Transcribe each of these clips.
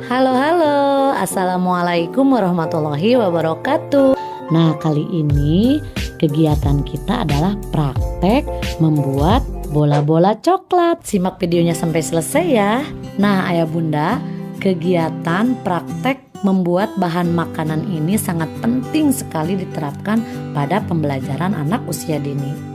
Halo, assalamualaikum warahmatullahi wabarakatuh. Nah, kali ini kegiatan kita adalah praktek membuat bola-bola coklat. Simak videonya sampai selesai ya. Nah, ayah bunda, kegiatan praktek membuat bahan makanan ini sangat penting sekali diterapkan pada pembelajaran anak usia dini.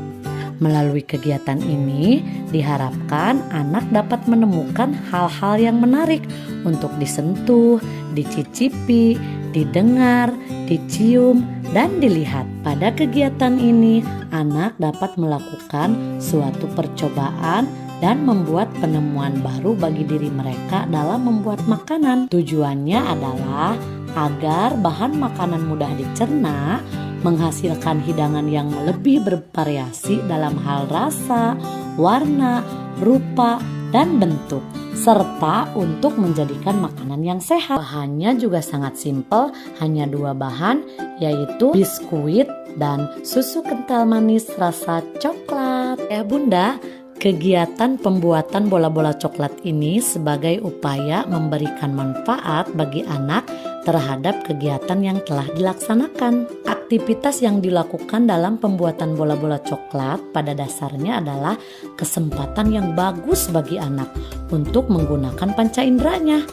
Melalui kegiatan ini diharapkan anak dapat menemukan hal-hal yang menarik untuk disentuh, dicicipi, didengar, dicium, dan dilihat. Pada kegiatan ini, anak dapat melakukan suatu percobaan dan membuat penemuan baru bagi diri mereka dalam membuat makanan. Tujuannya adalah agar bahan makanan mudah dicerna, menghasilkan hidangan yang lebih bervariasi dalam hal rasa, warna, rupa, dan bentuk, serta untuk menjadikan makanan yang sehat. Bahannya juga sangat simpel, hanya 2 bahan, yaitu biskuit dan susu kental manis rasa coklat. Ya bunda, kegiatan pembuatan bola-bola coklat ini sebagai upaya memberikan manfaat bagi anak terhadap kegiatan yang telah dilaksanakan. Aktivitas yang dilakukan dalam pembuatan bola-bola coklat pada dasarnya adalah kesempatan yang bagus bagi anak untuk menggunakan panca inderanya.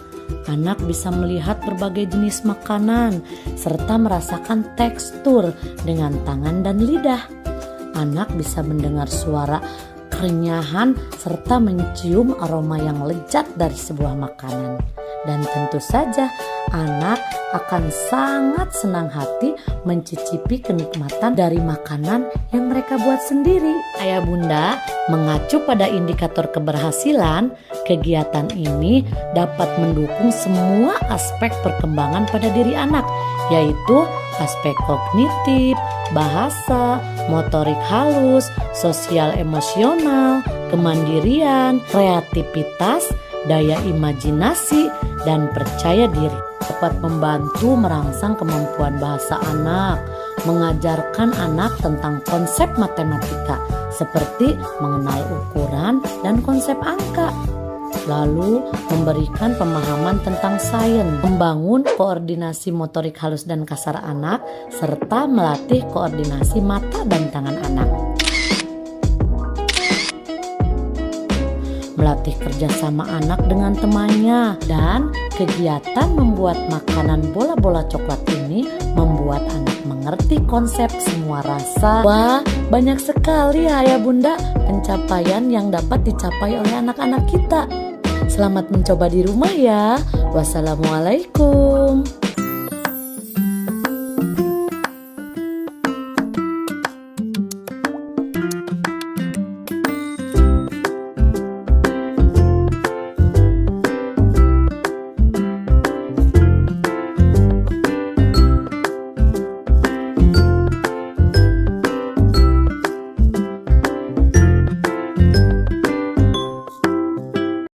Anak bisa melihat berbagai jenis makanan serta merasakan tekstur dengan tangan dan lidah. Anak bisa mendengar suara kerenyahan serta mencium aroma yang lezat dari sebuah makanan. Dan tentu saja anak akan sangat senang hati mencicipi kenikmatan dari makanan yang mereka buat sendiri. Ayah bunda, mengacu pada indikator keberhasilan, kegiatan ini dapat mendukung semua aspek perkembangan pada diri anak, yaitu aspek kognitif, bahasa, motorik halus, sosial emosional, kemandirian, kreativitas, daya imajinasi, dan percaya diri. Dapat membantu merangsang kemampuan bahasa anak, mengajarkan anak tentang konsep matematika seperti mengenal ukuran dan konsep angka, lalu memberikan pemahaman tentang sains, membangun koordinasi motorik halus dan kasar anak, serta melatih koordinasi mata dan tangan anak. Melatih kerjasama anak dengan temannya, dan kegiatan membuat makanan bola-bola coklat ini membuat anak mengerti konsep semua rasa. Wah, banyak sekali ya ayah bunda pencapaian yang dapat dicapai oleh anak-anak kita. Selamat mencoba di rumah ya. Wassalamualaikum.